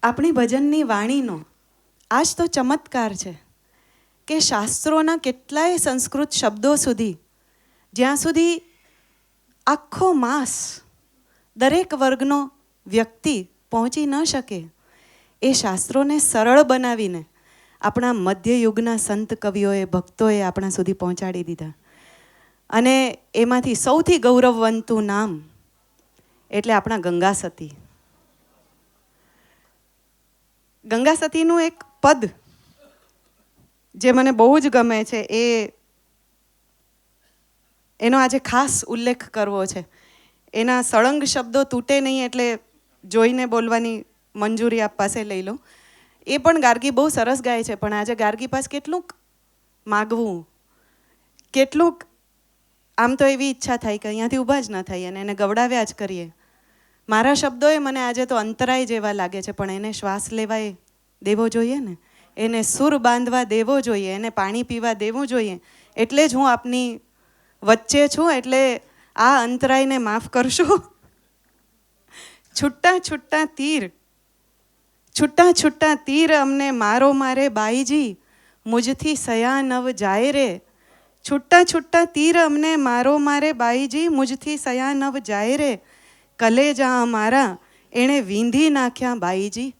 આપણી ભજનની વાણીનો આ જ તો ચમત્કાર છે કે શાસ્ત્રોના કેટલાય સંસ્કૃત શબ્દો સુધી જ્યાં સુધી આખો માસ દરેક વર્ગનો વ્યક્તિ પહોંચી ન શકે એ શાસ્ત્રોને સરળ બનાવીને આપણા મધ્યયુગના સંત કવિઓએ ભક્તોએ આપણા સુધી પહોંચાડી દીધા. અને એમાંથી સૌથી ગૌરવવંતું નામ એટલે આપણા ગંગા સતી. ગંગા સતીનું એક પદ જે મને બહુ જ ગમે છે, એનો આજે ખાસ ઉલ્લેખ કરવો છે. એના સળંગ શબ્દો તૂટે નહીં એટલે જોઈને બોલવાની મંજૂરી આપ પાસે લઈ લો. એ પણ ગાર્ગી બહુ સરસ ગાય છે, પણ આજે ગાર્ગી પાસે કેટલુંક માગવું, કેટલુંક આમ તો એવી ઈચ્છા થાય કે અહીંયાથી ઊભા જ ન થાય અને એને ગવડાવ્યા જ કરીએ. મારા શબ્દોએ મને આજે તો અંતરાય જેવા લાગે છે, પણ એને શ્વાસ લેવાય દેવો જોઈએ ને, એને સુર બાંધવા દેવો જોઈએ, એને પાણી પીવા દેવું જોઈએ. એટલે જ હું આપની વચ્ચે છું, એટલે આ અંતરાયને માફ કરશો. છૂટા છૂટા તીર, છૂટા છૂટા તીર અમને મારો મારે બાઈજી, મુજથી સયા નવ જાય રે. છૂટા છૂટા તીર અમને મારો મારે બાઈજી, મુજથી સયા નવ જાય રે. કલેજા અમારા એણે વીંધી નાખ્યા બાઈજી,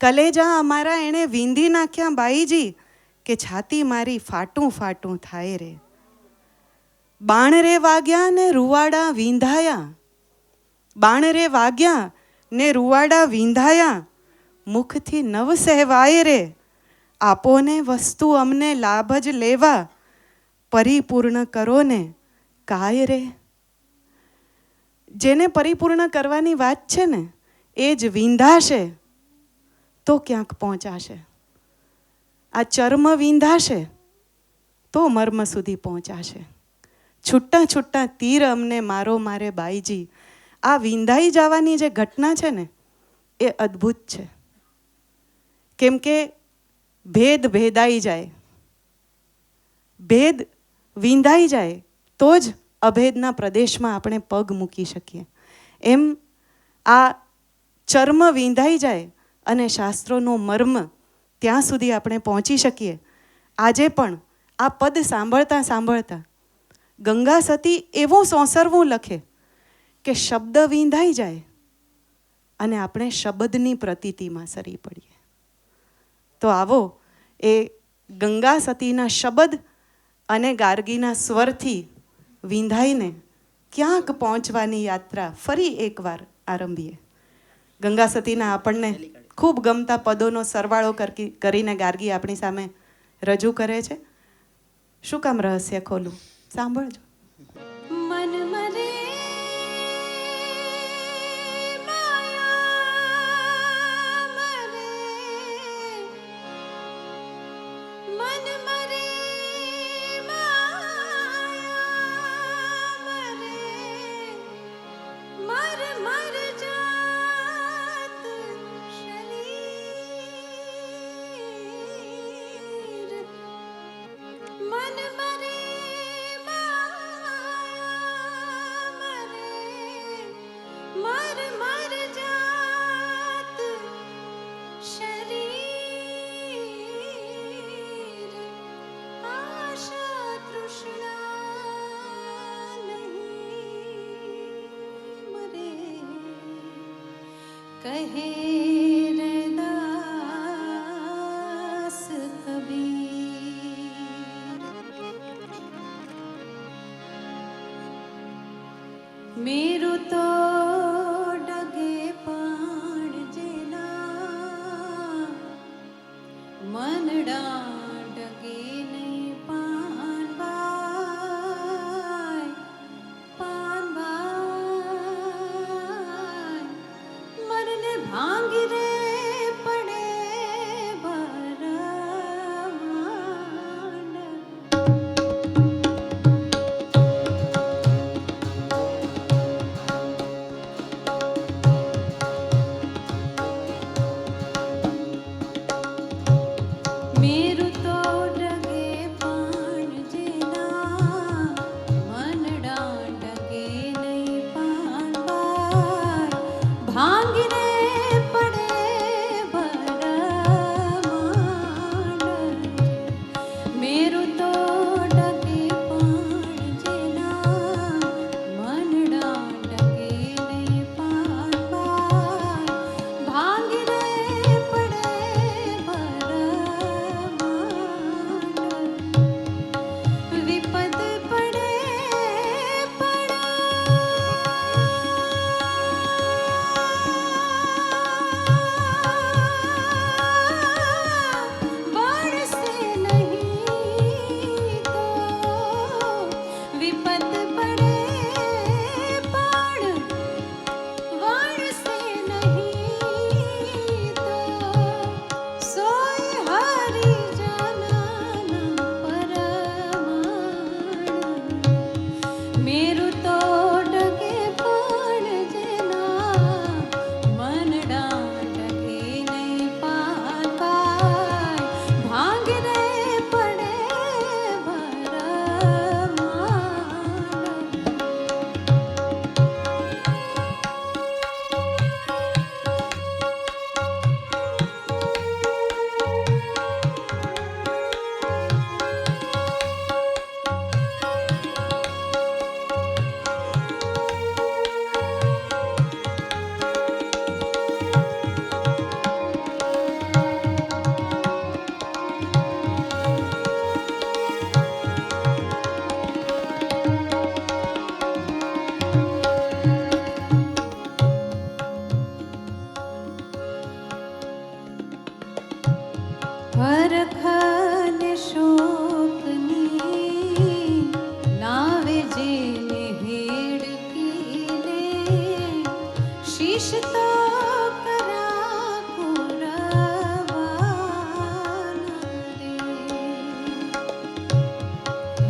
કલેજા અમારા એણે વીંધી નાખ્યા બાઈજી, કે છાતી મારી ફાટું ફાટું થાય રે. બાણ રે વાગ્યા ને રૂવાડા વીંધાયા, બાણ રે વાગ્યા ને રૂવાડા વીંધાયા, મુખથી નવ સહેવાય રે. આપોને વસ્તુ અમને લાભ જ લેવા, પરિપૂર્ણ કરો ને કાય રે. જેને પરિપૂર્ણ કરવાની વાત છે ને એ જ વીંધાશે તો ક્યાંક પહોંચાશે. આ ચર્મ વીંધાશે તો મર્મ સુધી પહોંચાશે. છૂટા છૂટા તીર અમને મારો મારે બાઈજી, આ વીંધાઈ જવાની જે ઘટના છે ને એ અદ્ભુત છે. કેમ કે ભેદ ભેદાઈ જાય, ભેદ વીંધાઈ જાય તો જ અભેદના પ્રદેશમાં આપણે પગ મૂકી શકીએ. એમ આ ચર્મ વીંધાઈ જાય અને શાસ્ત્રોનો મર્મ ત્યાં સુધી આપણે પહોંચી શકીએ. આજે પણ આ પદ સાંભળતા સાંભળતા ગંગા સતી એવું સોંસરવું લખે કે શબ્દ વીંધાઈ જાય અને આપણે શબ્દની પ્રતીતિમાં સરી પડીએ. તો આવો એ ગંગા સતીના શબ્દ અને ગાર્ગીના સ્વરથી વીંધાઈને ક્યાંક પહોંચવાની યાત્રા ફરી એકવાર આરંભીએ. ગંગા સતીના આપણને ખૂબ ગમતા પદોનો સરવાળો કરીને ગાર્ગી આપણી સામે રજૂ કરે છે. શું કામ રહસ્ય ખોલું, સાંભળજો. મન મરે કહે રૈદાસ કબીર, મેરું તો ડગે પણ જેના, મનડા ડગે નહીં પાનબાઈ, પાનબાઈ મરને ભાંગી રે પડે ભરવાડ. મેરું હરખ ને શોકની નાવે જેને હેડકીને શીશ તો કરા કુરવાના રે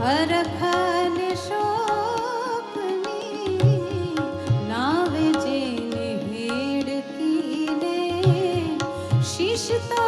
હરખ ને શોકની નાવે જેને હેડકીને શીશ તો